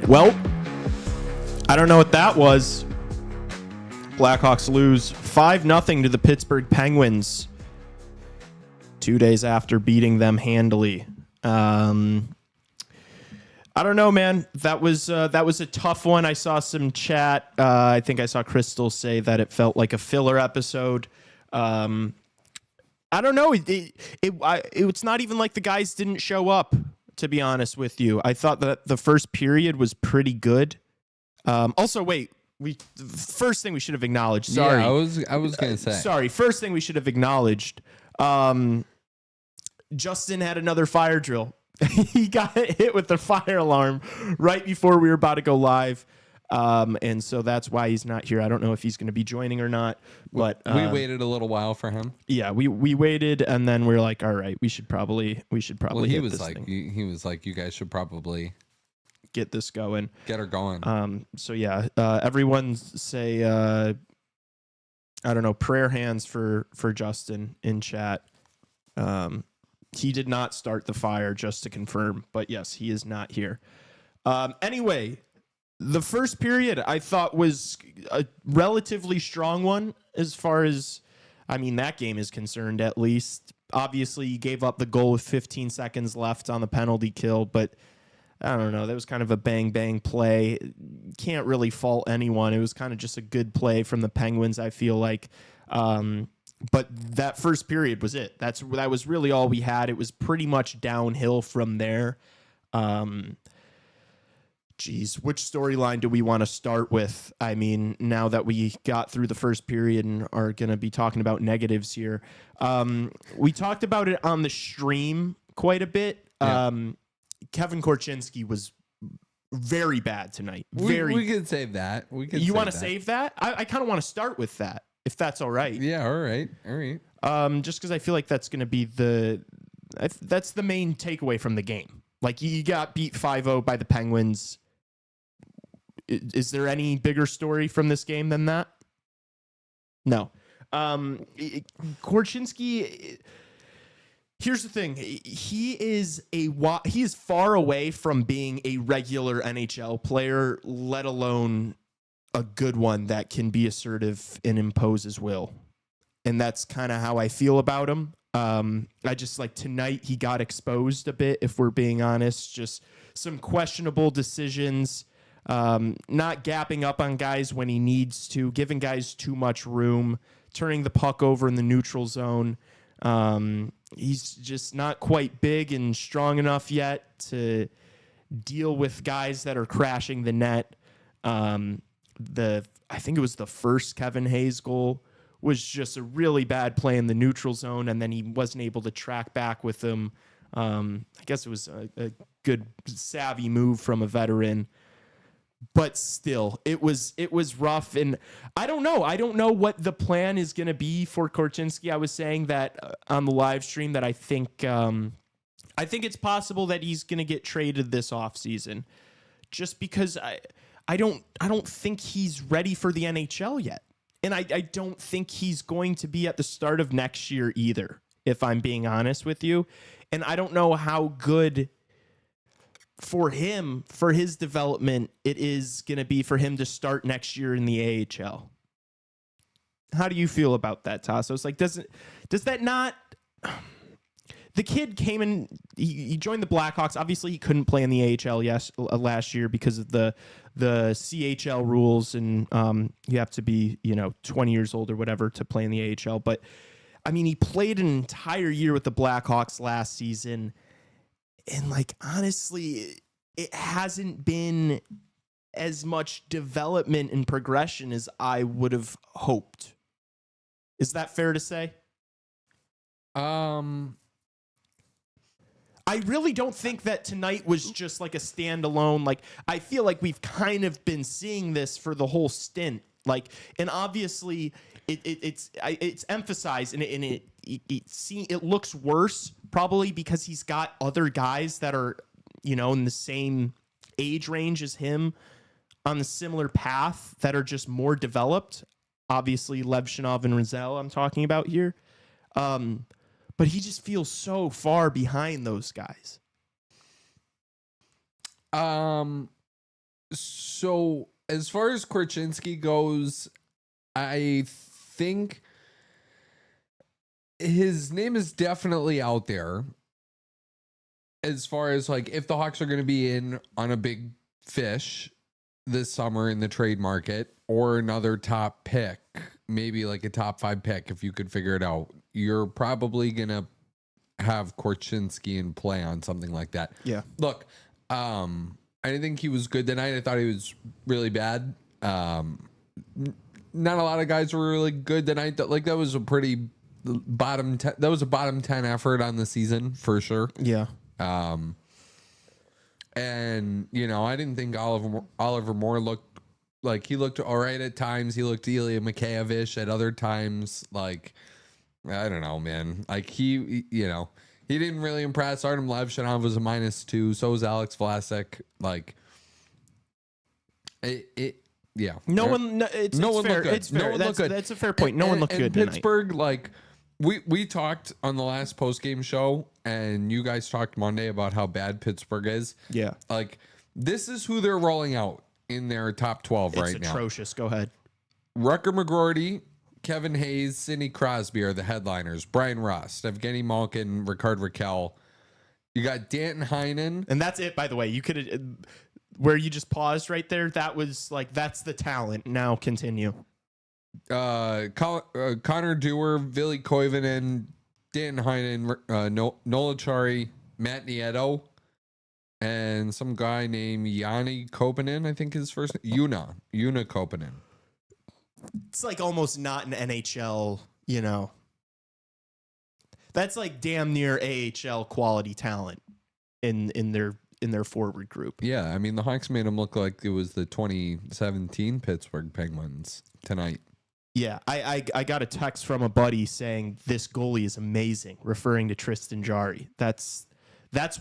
Well, I don't know what that was. Blackhawks lose 5-0 to the Pittsburgh Penguins 2 days after beating them handily. I don't know, man. That was a tough one. I saw some chat. I think I saw Crystal say that it felt like a filler episode. I don't know. It's not even like the guys didn't show up, to be honest with you. I thought that the first period was pretty good. Also, wait, first thing we should have acknowledged. Sorry, yeah, I was gonna say. Sorry, first thing we should have acknowledged. Justin had another fire drill. He got hit with the fire alarm right before we were about to go live. And so that's why he's not here. I don't know if he's going to be joining or not, but we waited a little while for him. Yeah, we waited, and then we're like, all right, we should probably. Well, he was like, you guys should probably get this going, get her going. So yeah, everyone say, I don't know, prayer hands for Justin in chat. He did not start the fire, just to confirm, but yes, he is not here. Anyway. The first period I thought was a relatively strong one as far as, that game is concerned, at least. Obviously, you gave up the goal with 15 seconds left on the penalty kill, but I don't know. That was kind of a bang-bang play. Can't really fault anyone. It was kind of just a good play from the Penguins, I feel like. But that first period was it. That was really all we had. It was pretty much downhill from there. Which storyline do we want to start with? Now that we got through the first period and are going to be talking about negatives here. We talked about it on the stream quite a bit. Yeah. Kevin Korchinski was very bad tonight. We could save that. You want to save that? I kind of want to start with that, if that's all right. Yeah, all right. Just because I feel like that's going to be that's the main takeaway from the game. Like, you got beat 5-0 by the Penguins. Is there any bigger story from this game than that? No. Korchinski, here's the thing. He is far away from being a regular NHL player, let alone a good one that can be assertive and impose his will. And that's kind of how I feel about him. I just tonight he got exposed a bit, if we're being honest. Just some questionable decisions, not gapping up on guys when he needs to, giving guys too much room, turning the puck over in the neutral zone. He's just not quite big and strong enough yet to deal with guys that are crashing the net. I think it was the first Kevin Hayes goal was just a really bad play in the neutral zone, and then he wasn't able to track back with them. I guess it was a good, savvy move from a veteran. But still, it was rough, and I don't know. I don't know what the plan is going to be for Korchinski. I was saying that on the live stream that I think it's possible that he's going to get traded this offseason, just because I don't think he's ready for the NHL yet, and I don't think he's going to be at the start of next year either, if I'm being honest with you, and I don't know how good for him, for his development, it is going to be for him to start next year in the AHL. How do you feel about that, Tassos? Does that not... the kid came in. He joined the Blackhawks. Obviously, he couldn't play in the AHL last year because of the CHL rules, and you have to be 20 years old or whatever to play in the AHL. But I mean, he played an entire year with the Blackhawks last season, and like honestly, it hasn't been as much development and progression as I would have hoped. Is that fair to say? I really don't think that tonight was just like a standalone. Like, I feel like we've kind of been seeing this for the whole stint. Like, and obviously it's emphasized, and it looks worse probably because he's got other guys that are in the same age range as him on the similar path that are just more developed. Obviously, Levshinov and Rizal I'm talking about here. But he just feels so far behind those guys. So as far as Korchinski goes, I think his name is definitely out there. As far as like if the Hawks are going to be in on a big fish this summer in the trade market or another top pick, maybe like a top 5 pick, if you could figure it out, you're probably going to have Korchinski in play on something like that. Yeah. Look, I didn't think he was good tonight. I thought he was really bad. Not a lot of guys were really good tonight. That was a pretty bottom 10. That was a bottom 10 effort on the season for sure. Yeah. And I didn't think Oliver Moore looked like he looked all right at times. He looked Ilya Mikheyev-ish at other times. Like, I don't know, man. Like he didn't really impress. Artem Levshinov was a -2. So was Alex Vlasic. Like yeah. No one. It's fair. Looked good. It's fair. No one looked good. That's a fair point. No one looked good tonight. Pittsburgh, like we talked on the last postgame show, and you guys talked Monday about how bad Pittsburgh is. Yeah. Like this is who they're rolling out in their top 12 right now. It's atrocious. Go ahead. Rucker McGroarty, Kevin Hayes, Sidney Crosby are the headliners. Brian Rust, Evgeny Malkin, Ricard Raquel. You got Danton Heinen. And that's it, by the way. You could, where you just paused right there, that was like, that's the talent. Now continue. Connor Dewar, Ville Koivunen, Danton Heinen, Nolachari, Matt Nieto, and some guy named Yanni Kopanen, I think his first name. Una Kopanen. It's like almost not an NHL, That's like damn near AHL quality talent in their forward group. Yeah, I mean the Hawks made him look like it was the 2017 Pittsburgh Penguins tonight. Yeah, I got a text from a buddy saying this goalie is amazing, referring to Tristan Jarry. That's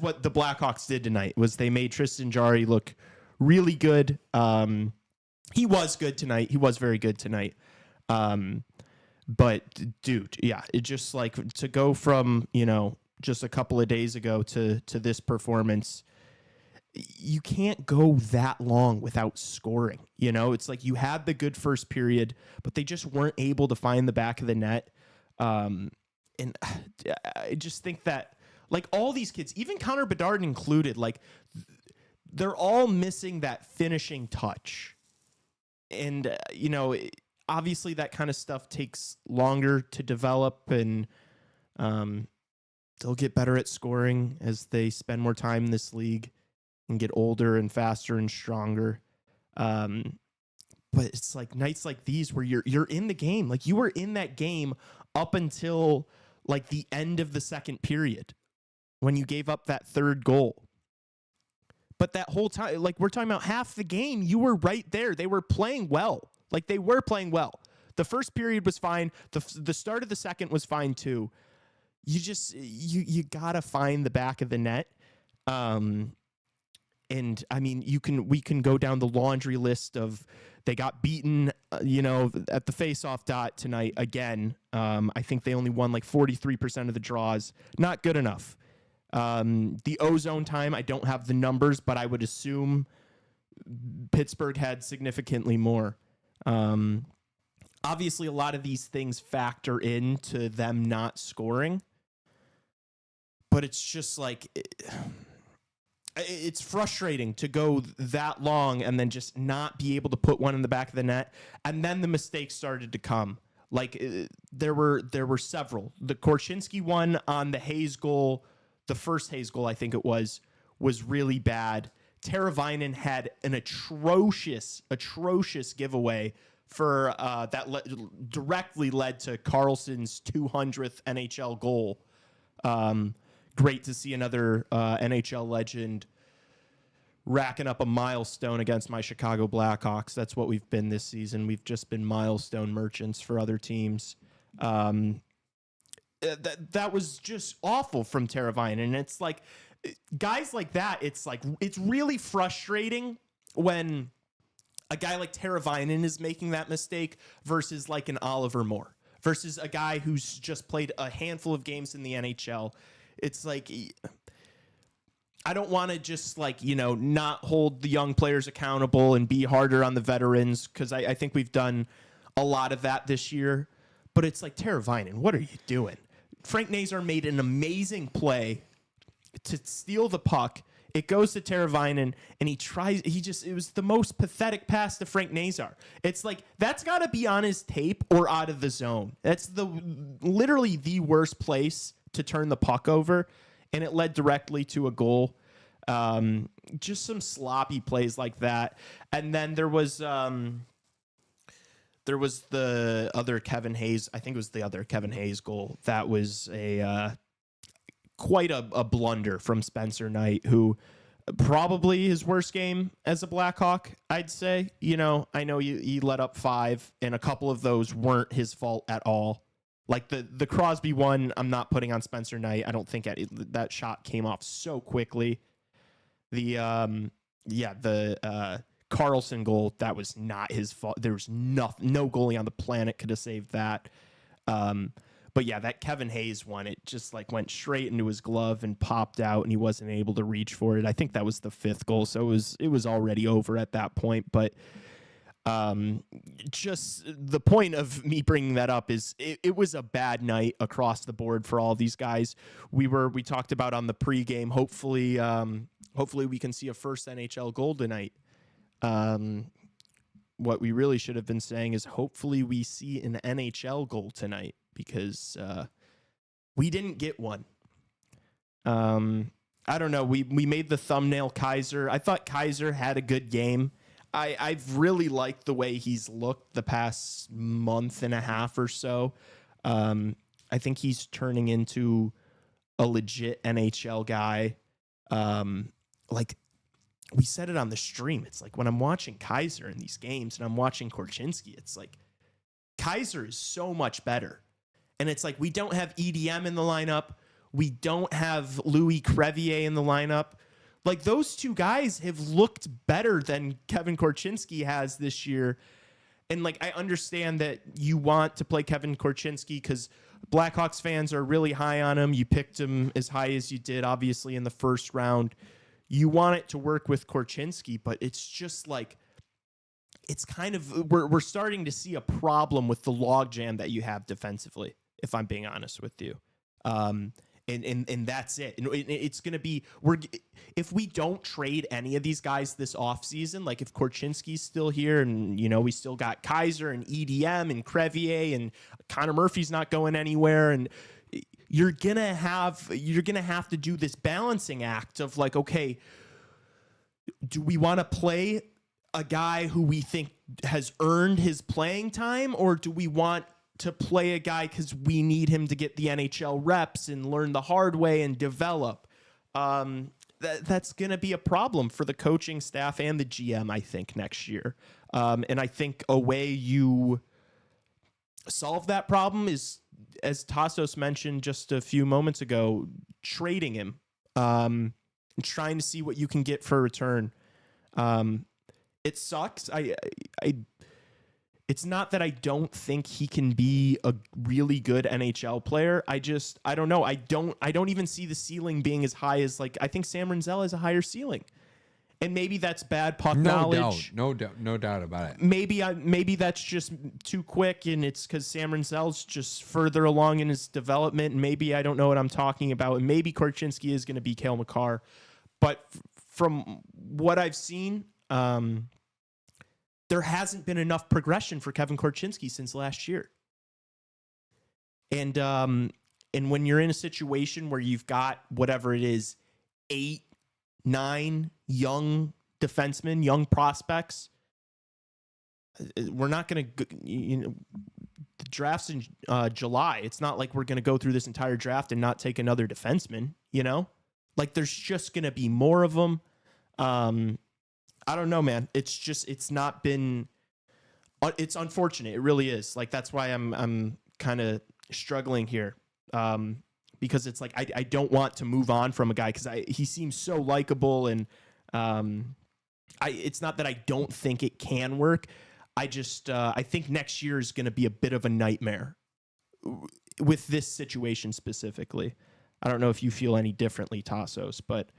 what the Blackhawks did tonight. Was they made Tristan Jarry look really good. He was good tonight. He was very good tonight. But dude, yeah, it just like to go from, just a couple of days ago to this performance, you can't go that long without scoring. It's like you had the good first period, but they just weren't able to find the back of the net. And I just think that like all these kids, even Connor Bedard included, like they're all missing that finishing touch. And, obviously that kind of stuff takes longer to develop, and they'll get better at scoring as they spend more time in this league and get older and faster and stronger. But it's like nights like these where you're in the game. Like you were in that game up until like the end of the second period when you gave up that third goal. But that whole time, like we're talking about half the game, you were right there. They were playing well. Like they were playing well. The first period was fine. The start of the second was fine too. You just, you gotta find the back of the net. And I mean, we can go down the laundry list of they got beaten, at the faceoff dot tonight again. I think they only won like 43% of the draws. Not good enough. The ozone time, I don't have the numbers, but I would assume Pittsburgh had significantly more. Obviously, a lot of these things factor into them not scoring. but it's just like it's frustrating to go that long and then just not be able to put one in the back of the net. And then the mistakes started to come. Like there were several. The Korchinski one on the Hayes goal, the first Hayes goal, I think it was really bad. Teravainen had an atrocious giveaway for directly led to Karlsson's 200th NHL goal. Great to see another NHL legend racking up a milestone against my Chicago Blackhawks. That's what we've been this season. We've just been milestone merchants for other teams. That was just awful from Teravainen. And it's like, guys like that, it's really frustrating when a guy like Teravainen is making that mistake versus like an Oliver Moore, versus a guy who's just played a handful of games in the NHL. It's like, I don't want to just not hold the young players accountable and be harder on the veterans, because I think we've done a lot of that this year. But it's like, Teravainen, what are you doing? Frank Nazar made an amazing play to steal the puck. It goes to Teravainen, and it was the most pathetic pass to Frank Nazar. It's like, that's got to be on his tape or out of the zone. That's literally the worst place to turn the puck over, and it led directly to a goal. Just some sloppy plays like that. And then there was the other Kevin Hayes. I think it was the other Kevin Hayes goal. That was quite a blunder from Spencer Knight, who probably his worst game as a Blackhawk, I'd say. I know he let up 5, and a couple of those weren't his fault at all. Like the Crosby one, I'm not putting on Spencer Knight. I don't think that shot came off so quickly. The Karlsson goal, that was not his fault. There was no goalie on the planet could have saved that. But yeah, that Kevin Hayes one, it just went straight into his glove and popped out, and he wasn't able to reach for it. I think that was the 5th goal, so it was already over at that point. But just the point of me bringing that up is it was a bad night across the board for all these guys. We talked about on the pregame. Hopefully we can see a first NHL goal tonight. What we really should have been saying is hopefully we see an NHL goal tonight, because we didn't get one. I don't know. We made the thumbnail Kaiser. I thought Kaiser had a good game. I've really liked the way he's looked the past month and a half or so. I think he's turning into a legit NHL guy. We said it on the stream. It's like when I'm watching Kaiser in these games and I'm watching Korchinski, it's like Kaiser is so much better. And it's like, we don't have EDM in the lineup. We don't have Louis Crevier in the lineup. Like, those two guys have looked better than Kevin Korchinski has this year. And I understand that you want to play Kevin Korchinski because Blackhawks fans are really high on him. You picked him as high as you did, obviously, in the first round. You want it to work with Korchinski, but it's just it's kind of, we're starting to see a problem with the logjam that you have defensively, if I'm being honest with you. And that's it. And it's going to be, if we don't trade any of these guys this offseason, like if Korchinski's still here and, we still got Kaiser and EDM and Crevier and Connor Murphy's not going anywhere, and you're going to have to do this balancing act of okay, do we want to play a guy who we think has earned his playing time, or do we want to play a guy because we need him to get the NHL reps and learn the hard way and develop? That's going to be a problem for the coaching staff and the GM, I think, next year. And I think a way you solve that problem is, as Tassos mentioned just a few moments ago, trading him, and trying to see what you can get for a return. It sucks. It's not that I don't think he can be a really good NHL player. I don't know. I don't even see the ceiling being as high as I think Sam Rinzel has a higher ceiling. And maybe that's bad puck No knowledge. doubt, no doubt about it. Maybe that's just too quick, and it's because Sam Rinzel's just further along in his development. And maybe I don't know what I'm talking about. And maybe Korchinski is going to be Cale Makar. But from what I've seen, there hasn't been enough progression for Kevin Korchinski since last year. And when you're in a situation where you've got whatever it is, 8, 9 young defensemen, young prospects, we're not going to, the draft's in July. It's not like we're going to go through this entire draft and not take another defenseman, Like there's just going to be more of them. I don't know, man. It's not been, it's unfortunate. It really is. Like, that's why I'm kind of struggling here. Because it's like, I don't want to move on from a guy because he seems so likable, and it's not that I don't think it can work. I think next year is going to be a bit of a nightmare with this situation specifically. I don't know if you feel any differently, Tassos, but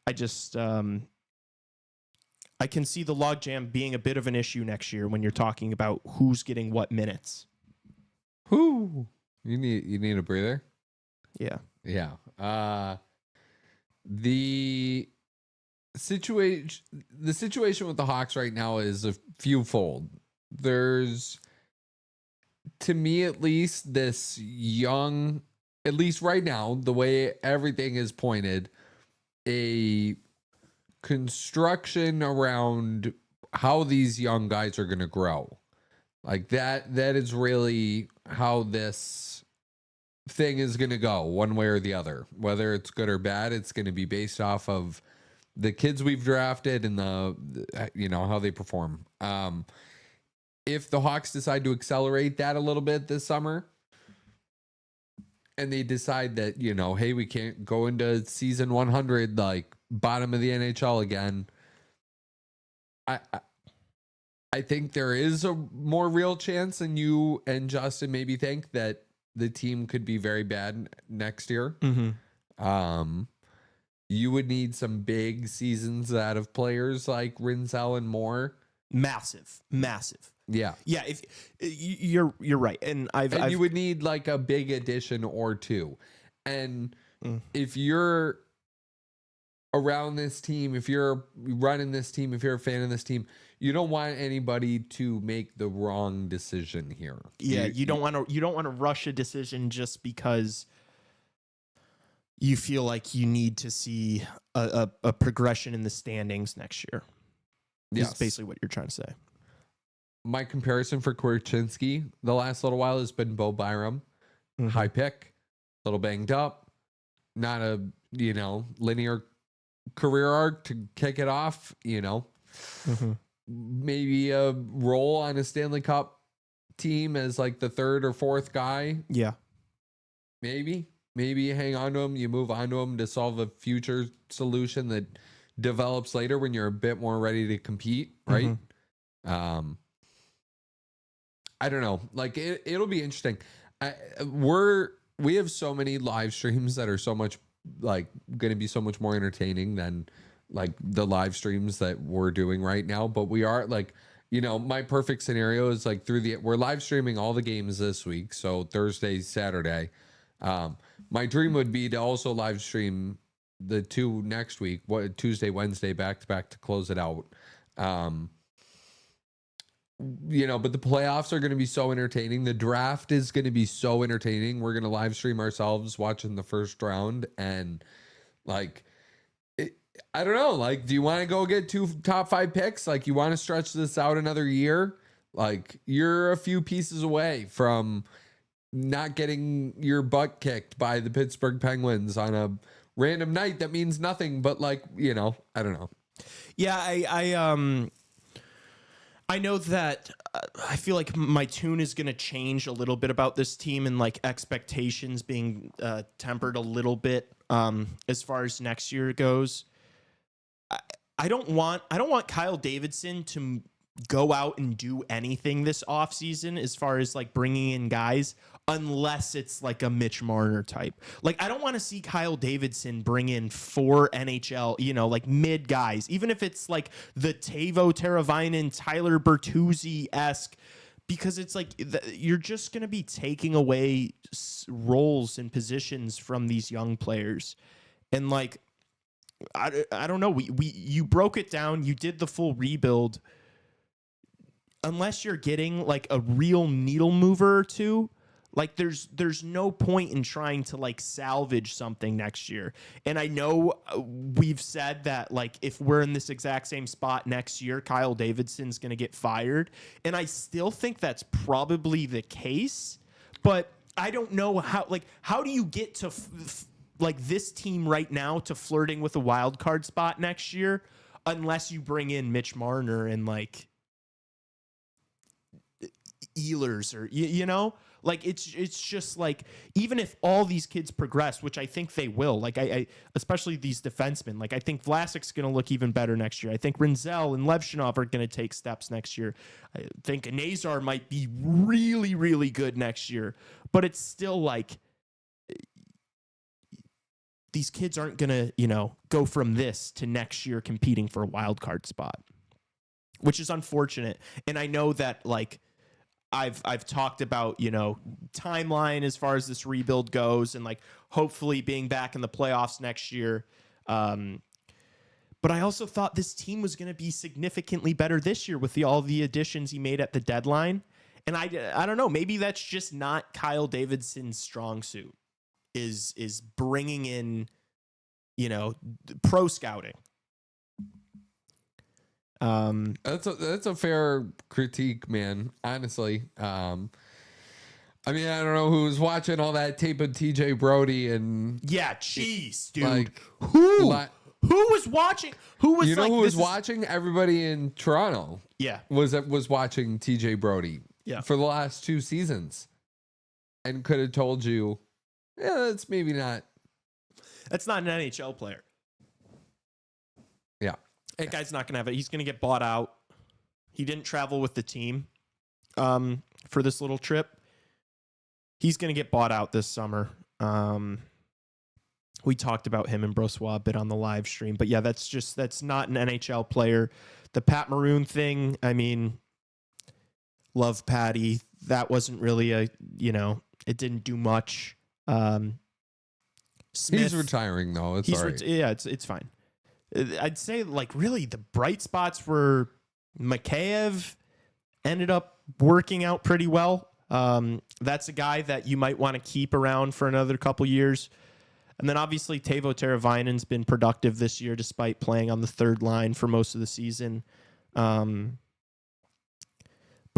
I just, I can see the logjam being a bit of an issue next year when you're talking about who's getting what minutes. Whoo! You need a breather? Yeah. Yeah. The situation with the Hawks right now is a fewfold. There's, to me at least, this young, at least right now, the way everything is pointed, a construction around how these young guys are going to grow. Like that is really how this thing is going to go, one way or the other. Whether it's good or bad, it's going to be based off of the kids we've drafted and how they perform. If the Hawks decide to accelerate that a little bit this summer, and they decide that, hey, we can't go into season 100 like bottom of the NHL again, I think there is a more real chance than you and Justin maybe think that the team could be very bad next year. Mm-hmm. You would need some big seasons out of players like Rinzel and Moore. Massive. Yeah. If you're right, and you would need like a big addition or two, and if you're around this team, if you're running this team, if you're a fan of this team, you don't want anybody to make the wrong decision here. Yeah, you don't want to rush a decision just because you feel like you need to see a progression in the standings next year. Yes. Is basically what you're trying to say. My comparison for Korchinski the last little while has been Bo Byram. Mm-hmm. High pick, a little banged up, not a linear career arc to kick it off. Mm-hmm. Maybe a role on a Stanley Cup team as like the third or fourth guy. Yeah, maybe you hang on to him, you move on to him to solve a future solution that develops later when you're a bit more ready to compete, right? Mm-hmm. I don't know. Like it'll be interesting. We have so many live streams that are so much like going to be so much more entertaining than like the live streams that we're doing right now. But we are like, my perfect scenario is like we're live streaming all the games this week. So Thursday, Saturday. My dream would be to also live stream the 2 next week, Tuesday, Wednesday, back to back to close it out. But the playoffs are going to be so entertaining. The draft is going to be so entertaining. We're going to live stream ourselves watching the first round. And like, I don't know, like, do you want to go get 2 top 5 picks? Like, you want to stretch this out another year? Like, you're a few pieces away from not getting your butt kicked by the Pittsburgh Penguins on a random night that means nothing, but like, I don't know. Yeah, I know that I feel like my tune is going to change a little bit about this team, and like expectations being tempered a little bit as far as next year goes. I don't want Kyle Davidson to go out and do anything this offseason as far as like bringing in guys, unless it's like a Mitch Marner type. Like, I don't want to see Kyle Davidson bring in 4 NHL, like mid guys, even if it's like the Teuvo Teravainen, Tyler Bertuzzi-esque, because it's like you're just going to be taking away roles and positions from these young players. And like, I don't know. You broke it down. You did the full rebuild. Unless you're getting like a real needle mover or two, like there's no point in trying to like salvage something next year. And I know we've said that like if we're in this exact same spot next year, Kyle Davidson's going to get fired. And I still think that's probably the case, but I don't know how do you get to like this team right now to flirting with a wild card spot next year unless you bring in Mitch Marner and like Ehlers or like it's just like, even if all these kids progress, which I think they will, like I especially these defensemen, like I think Vlasic's going to look even better next year. I think Rinzel and Levshinov are going to take steps next year. I think Nazar might be really, really good next year, but it's still like these kids aren't going to, go from this to next year competing for a wild card spot, which is unfortunate. And I know that like, I've talked about, timeline as far as this rebuild goes and like hopefully being back in the playoffs next year. But I also thought this team was going to be significantly better this year with all the additions he made at the deadline. And I don't know, maybe that's just not Kyle Davidson's strong suit is bringing in, pro scouting. That's a fair critique, man. Honestly, I mean, I don't know who was watching all that tape of TJ Brody and jeez, dude. Like, who was watching? Who was who was watching? Everybody in Toronto. Yeah, was watching TJ Brody. Yeah, for the last 2 seasons, and could have told you, that's maybe not. That's not an NHL player. Yeah. That guy's not going to have it. He's going to get bought out. He didn't travel with the team for this little trip. He's going to get bought out this summer. We talked about him and Brossois a bit on the live stream. But yeah, that's not an NHL player. The Pat Maroon thing, I mean, love Patty. That wasn't really it didn't do much. Smith, he's retiring, though. It's all right. It's fine. I'd say like really the bright spots were Mikheyev ended up working out pretty well. That's a guy that you might want to keep around for another couple years. And then obviously Teuvo Teravainen's been productive this year despite playing on the third line for most of the season. But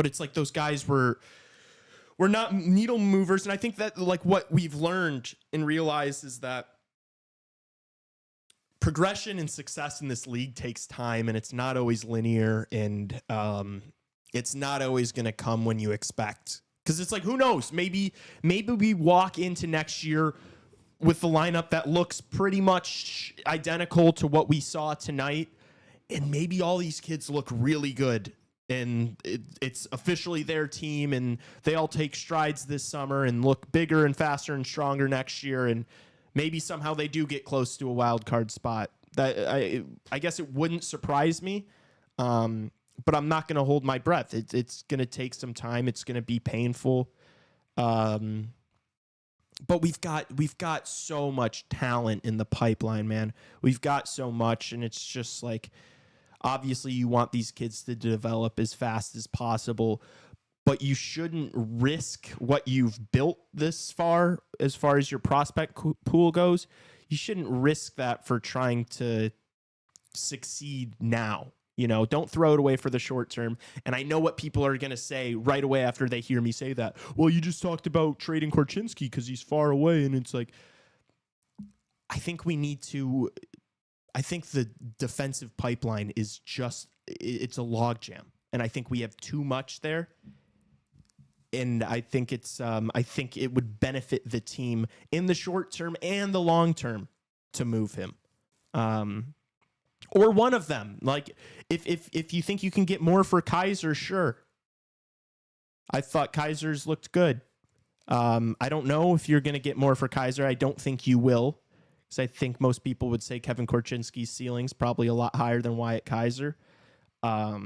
it's like those guys were not needle movers. And I think that like what we've learned and realized is that progression and success in this league takes time, and it's not always linear, and it's not always going to come when you expect. Because it's like, who knows? Maybe we walk into next year with the lineup that looks pretty much identical to what we saw tonight, and maybe all these kids look really good, and it's officially their team, and they all take strides this summer and look bigger and faster and stronger next year, and maybe somehow they do get close to a wild card spot. That I guess it wouldn't surprise me, but I'm not going to hold my breath. It's going to take some time. It's going to be painful, but we've got so much talent in the pipeline, man. We've got so much, and it's just like obviously you want these kids to develop as fast as possible. But you shouldn't risk what you've built this far as your prospect pool goes. You shouldn't risk that for trying to succeed now. Don't throw it away for the short term. And I know what people are going to say right away after they hear me say that. Well, you just talked about trading Korchinski because he's far away. And it's like, I think the defensive pipeline is it's a logjam. And I think we have too much there. And I think I think it would benefit the team in the short term and the long term to move him. Or one of them. Like, if you think you can get more for Kaiser, sure. I thought Kaiser's looked good. I don't know if you're going to get more for Kaiser. I don't think you will, because I think most people would say Kevin Korchinski's ceiling's probably a lot higher than Wyatt Kaiser. I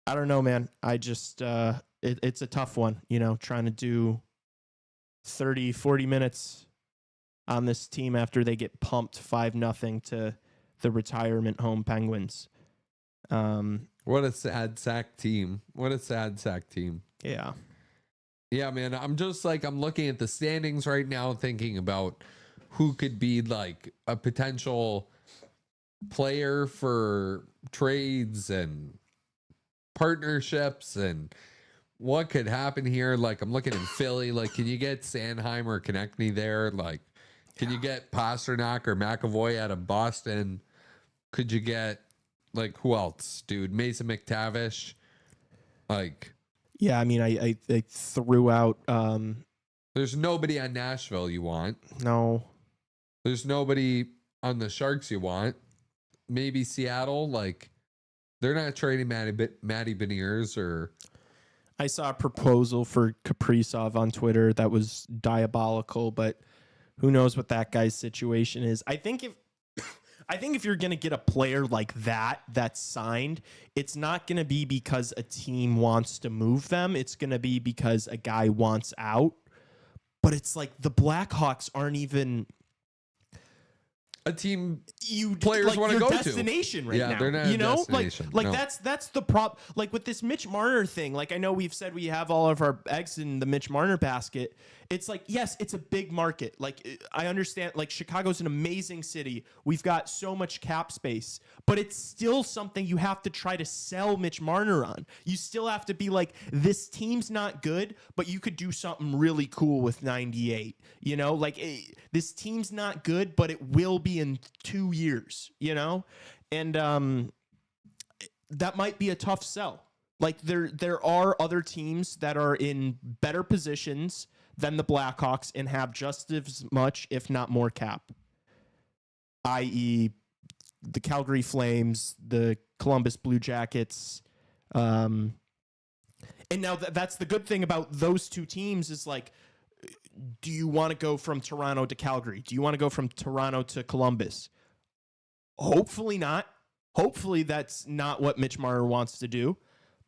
don't know, man. I just it's a tough one, trying to do 30, 40 minutes on this team after they get pumped 5-0 to the retirement home Penguins. What a sad sack team. Yeah. Yeah, man. I'm just like, I'm looking at the standings right now, thinking about who could be like a potential player for trades and partnerships and what could happen here. Like, I'm looking in Philly. Like, can you get Sanheim or Konechny there? Like, can you get Pasternak or McAvoy out of Boston? Could you get, like, who else, dude? Mason McTavish? Like... Yeah, I mean, I threw out... There's nobody on Nashville you want. No. There's nobody on the Sharks you want. Maybe Seattle. Like, they're not trading Matty Beniers or... I saw a proposal for Kaprizov on Twitter that was diabolical, but who knows what that guy's situation is. I think if you're going to get a player like that's signed, it's not going to be because a team wants to move them. It's going to be because a guy wants out. But it's like the Blackhawks aren't even a team players want to go to. Destination right now. Yeah, they're not a destination. Like no. that's the problem. Like with this Mitch Marner thing, like I know we've said we have all of our eggs in the Mitch Marner basket. It's like, yes, it's a big market. Like I understand, like Chicago's an amazing city. We've got so much cap space, but it's still something you have to try to sell Mitch Marner on. You still have to be like, this team's not good, but you could do something really cool with 98. This team's not good, but it will be in 2 years, and that might be a tough sell. Like there are other teams that are in better positions than the Blackhawks and have just as much, if not more cap, i.e. the Calgary Flames, the Columbus Blue Jackets. And now that's the good thing about those two teams is like, do you want to go from Toronto to Calgary? Do you want to go from Toronto to Columbus? Hopefully not. Hopefully that's not what Mitch Marner wants to do.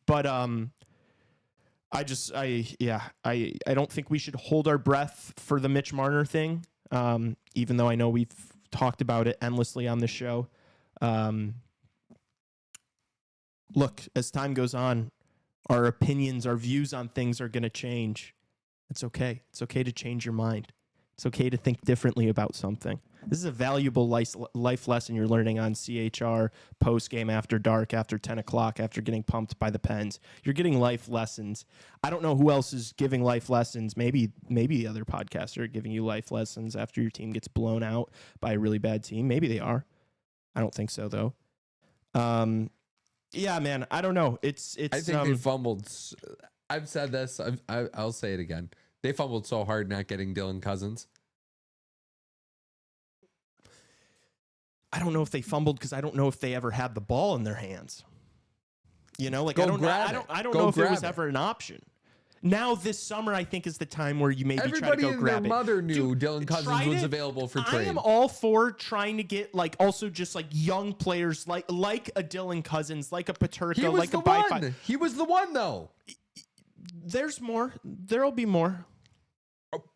But I don't think we should hold our breath for the Mitch Marner thing, even though I know we've talked about it endlessly on the show. Look, as time goes on, our opinions, our views on things are going to change. It's okay. It's okay to change your mind. It's okay to think differently about something. This is a valuable life lesson you're learning on CHR Postgame after dark, after 10 o'clock, after getting pumped by the Pens. You're getting life lessons. I don't know who else is giving life lessons. Maybe other podcasts are giving you life lessons after your team gets blown out by a really bad team. Maybe they are. I don't think so, though. Yeah, man, I don't know. It's. I think they fumbled. I've said this. I'll say it again. They fumbled so hard not getting Dylan Cousins. I don't know if they fumbled because I don't know if they ever had the ball in their hands. I don't know if it was ever an option. Now this summer, I think, is the time where you maybe try to go grab it. Everybody and their mother knew Dylan Cousins was available for trade. I am all for trying to get also just young players like a Dylan Cousins, like a Peterka, like a Bi-Fi. He was the one though. There's more. There'll be more.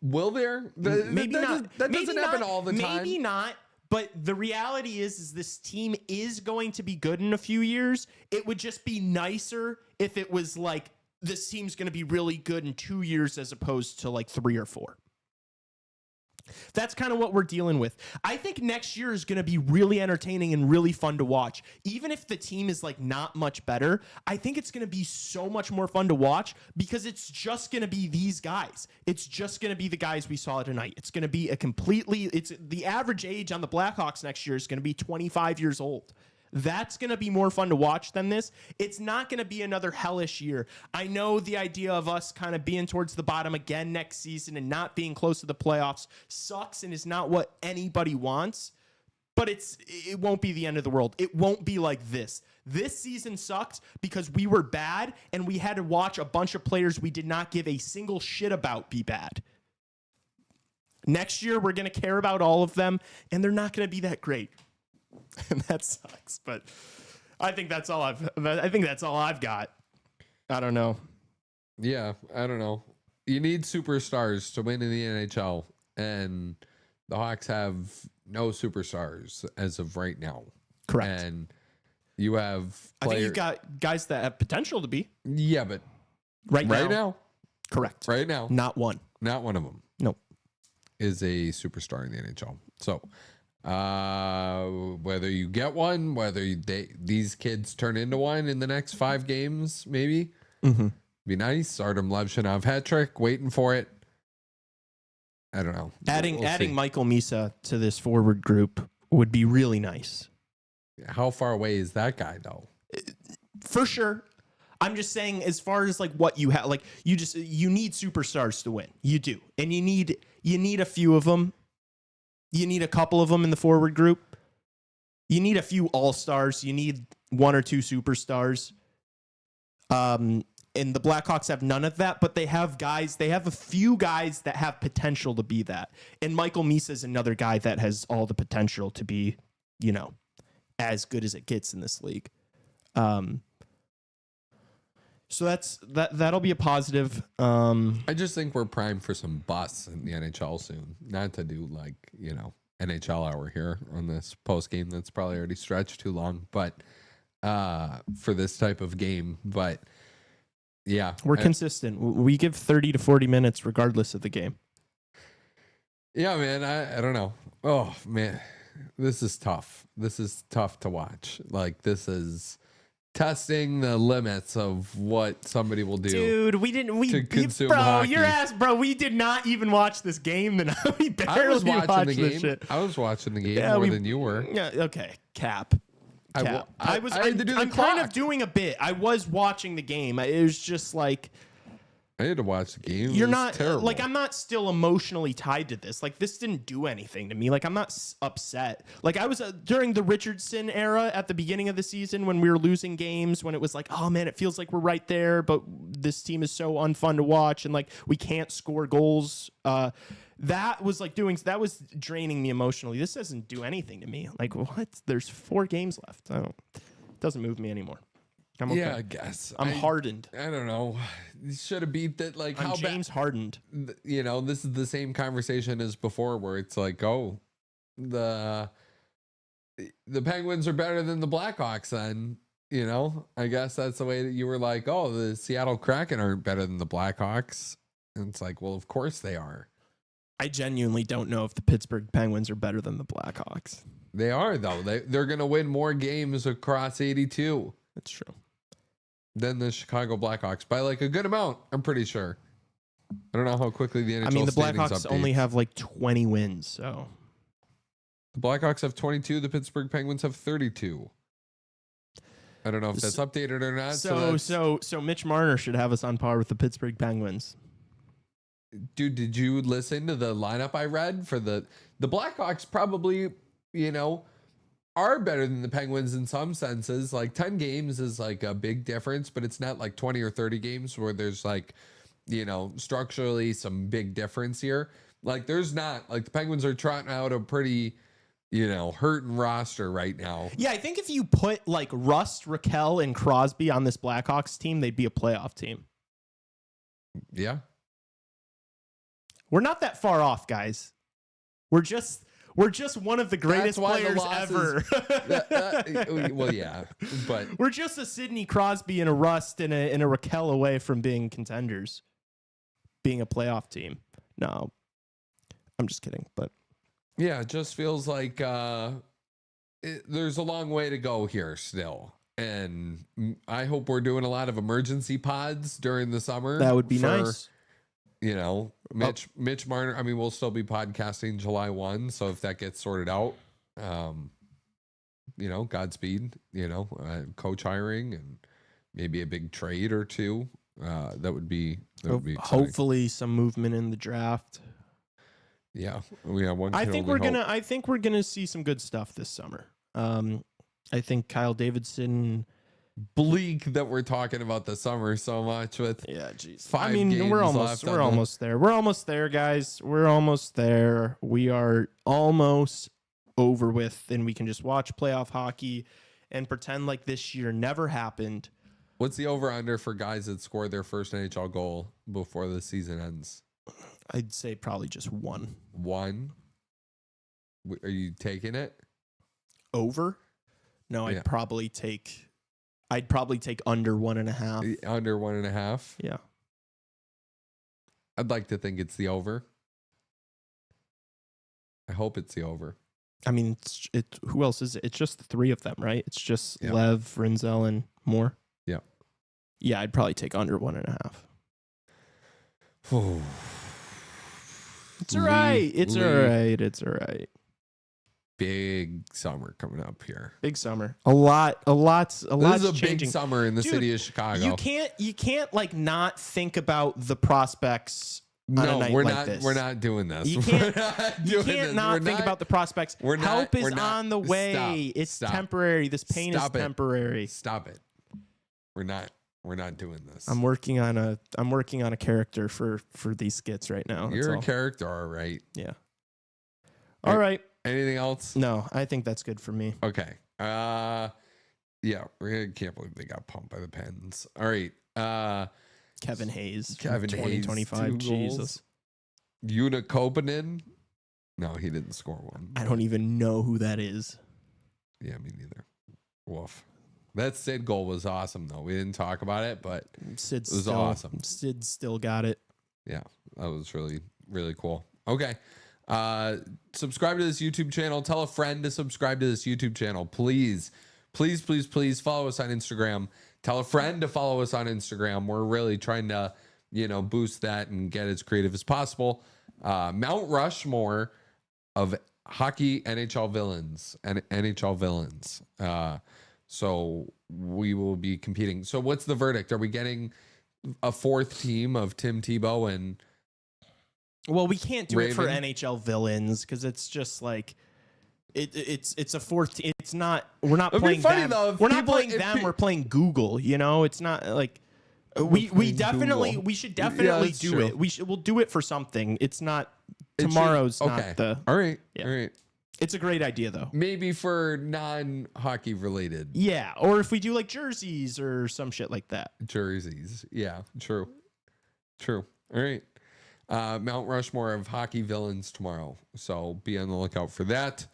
Will there? Maybe not. That doesn't happen all the time. Maybe not. But the reality is this team is going to be good in a few years. It would just be nicer if it was like this team's going to be really good in 2 years as opposed to 3 or 4. That's kind of what we're dealing with. I think next year is going to be really entertaining and really fun to watch. Even if the team is not much better, I think it's going to be so much more fun to watch because it's just going to be these guys. It's just going to be the guys we saw tonight. It's going to be it's the average age on the Blackhawks next year is going to be 25 years old. That's going to be more fun to watch than this. It's not going to be another hellish year. I know the idea of us kind of being towards the bottom again next season and not being close to the playoffs sucks and is not what anybody wants. But it won't be the end of the world. It won't be like this. This season sucked because we were bad and we had to watch a bunch of players we did not give a single shit about be bad. Next year, we're going to care about all of them, and they're not going to be that great. And that sucks. But I think that's all I've got. I don't know. Yeah, I don't know. You need superstars to win in the NHL, and the Hawks have no superstars as of right now. Correct. And you have I think you've got guys that have potential to be. Yeah, but right now. Correct. Right now. Not one. Not one of them. Nope. Is a superstar in the NHL. So whether you get one, whether these kids turn into one in the next 5 games, maybe. Mm-hmm. Be nice. Artem Levshinov hat trick, waiting for it. I don't know. Adding Michael Misa to this forward group would be really nice. How far away is that guy though? For sure. I'm just saying, as far as like what you have, like you need superstars to win. You do, and you need a few of them. You need a couple of them in the forward group. You need a few all-stars. You need 1 or 2 superstars. And the Blackhawks have none of that, but they have guys. They have a few guys that have potential to be that. And Michael Misa is another guy that has all the potential to be, as good as it gets in this league. So that'll be a positive. I just think we're primed for some busts in the NHL soon. Not to do NHL hour here on this post game that's probably already stretched too long, but for this type of game. But yeah, we're consistent. We give 30 to 40 minutes regardless of the game. Yeah, man. I don't know. Oh man, this is tough. This is tough to watch. Like, this is testing the limits of what somebody will do. Dude, we consume hockey. Your ass, bro. We did not even watch this game. We barely watched the game. Shit. I was watching the game more than you were. Yeah, okay, Cap. I'm kind of doing a bit. I was watching the game. It was just like, I had to watch the game. You're not terrible. Like, I'm not still emotionally tied to this. Like, this didn't do anything to me. Like, I'm not upset. Like, I was during the Richardson era at the beginning of the season when we were losing games, when it was like, oh man, it feels like we're right there, but this team is so unfun to watch, and like we can't score goals. That was draining me emotionally. This doesn't do anything to me. Like, what? There's 4 games left. It doesn't move me anymore. I'm okay. Yeah, I guess. I'm hardened. I don't know. You should have beat that. Like, I'm James hardened. This is the same conversation as before, where it's like, the Penguins are better than the Blackhawks. Then, I guess that's the way that you were like, the Seattle Kraken aren't better than the Blackhawks. And it's like, well, of course they are. I genuinely don't know if the Pittsburgh Penguins are better than the Blackhawks. They are, though. They're going to win more games across 82. That's true. Than the Chicago Blackhawks by like a good amount. I'm pretty sure. I don't know how quickly the NHL. The Blackhawks only have like 20 wins, so the Blackhawks have 22. The Pittsburgh Penguins have 32. I don't know if that's updated or not. So Mitch Marner should have us on par with the Pittsburgh Penguins. Dude, did you listen to the lineup I read for the Blackhawks? Probably, are better than the Penguins in some senses. Like, 10 games is like a big difference, but it's not like 20 or 30 games where there's like, structurally some big difference here. Like, there's not. Like, the Penguins are trotting out a pretty, hurting roster right now. Yeah, I think if you put like Rust, Raquel, and Crosby on this Blackhawks team, they'd be a playoff team. Yeah. We're not that far off, guys. We're just one of the greatest players ever. Well, yeah, but we're just a Sidney Crosby and a Rust and a Raquel away from being contenders, being a playoff team. No, I'm just kidding. But yeah, it just feels like there's a long way to go here still. And I hope we're doing a lot of emergency pods during the summer. That would be nice. Mitch Marner, we'll still be podcasting July 1. So if that gets sorted out, Godspeed, coach hiring and maybe a big trade or two. That would be exciting. Hopefully some movement in the draft. Yeah. One. I think we're gonna see some good stuff this summer. I think Kyle Davidson. Bleak that we're talking about the summer so much with. Yeah, geez. 5 I mean, games we're left on almost there. We're almost there, guys. We're almost there. We are almost over with, and we can just watch playoff hockey and pretend like this year never happened. What's the over-under for guys that score their first NHL goal before the season ends? I'd say probably just one. One? Are you taking it? Over? No, Yeah. I'd probably take under 1.5. Under 1.5? Yeah. I'd like to think it's the over. I hope it's the over. I mean, who else is it? It's just the three of them, right? It's just Yeah. Lev, Rinzel, and Moore. Yeah. Yeah, I'd probably take under 1.5. It's all right. It's all right. It's all right. Big summer coming up here. Big summer. A lot's This is a changing. big summer in the Dude, city of Chicago. You can't like not think about the prospects on a night we're like not. this. We're not doing this. You can't not think about the prospects. Help is on the way. It's temporary. This pain is temporary. Stop it. We're not doing this. I'm working on a character for these skits right now. You're a character, all right. Yeah. All right. Anything else? No, I think that's good for me. Okay. Yeah, I can't believe they got pumped by the Pens. All right. Kevin Hayes. Kevin Hayes, 2025. 2 Jesus. Una Kopanen? No, he didn't score one. I don't even know who that is. Yeah, me neither. Woof. That Sid goal was awesome, though. We didn't talk about it, but it was awesome. Sid still got it. Yeah, that was really, really cool. Okay. Subscribe to this YouTube channel. Tell a friend to subscribe to this YouTube channel. Please, please, please, please follow us on Instagram. Tell a friend to follow us on Instagram. We're really trying to, boost that and get as creative as possible. Mount Rushmore of hockey NHL villains and NHL villains. So we will be competing. So what's the verdict? Are we getting a 4th team of Tim Tebow and... Well, we can't do Raven? it for NHL villains because it's just like it's a 4th. It's not. We're not It'd be playing funny, them. though, if We're not people- playing if them. pe- We're playing Google. It's not like we playing definitely Google. we should Yeah, definitely that's do true. it. We'll do it for something. It's not It should- tomorrow's okay. not the. All right. Yeah. All right. It's a great idea though. Maybe for non-hockey related Yeah, or if we do like jerseys or some shit like that. jerseys. Yeah, true. All right. Mount Rushmore of hockey villains tomorrow. So be on the lookout for that.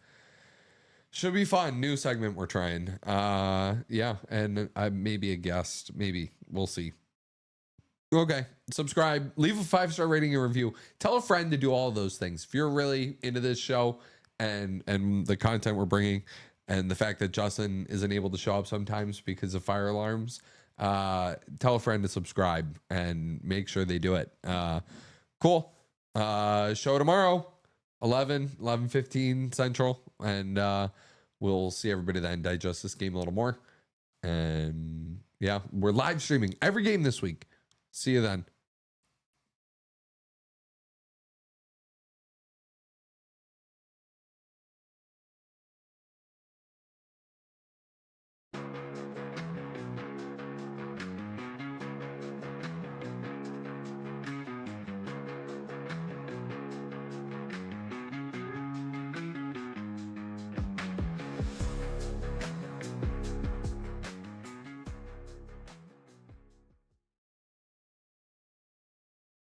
Should be fun. New segment we're trying. Yeah. And maybe a guest. Maybe. We'll see. Okay. Subscribe. Leave a 5-star rating and review. Tell a friend to do all of those things. If you're really into this show and the content we're bringing and the fact that Justin isn't able to show up sometimes because of fire alarms, tell a friend to subscribe and make sure they do it. Cool. Show tomorrow, 11:15 Central. And we'll see everybody then, digest this game a little more. And yeah, we're live streaming every game this week. See you then.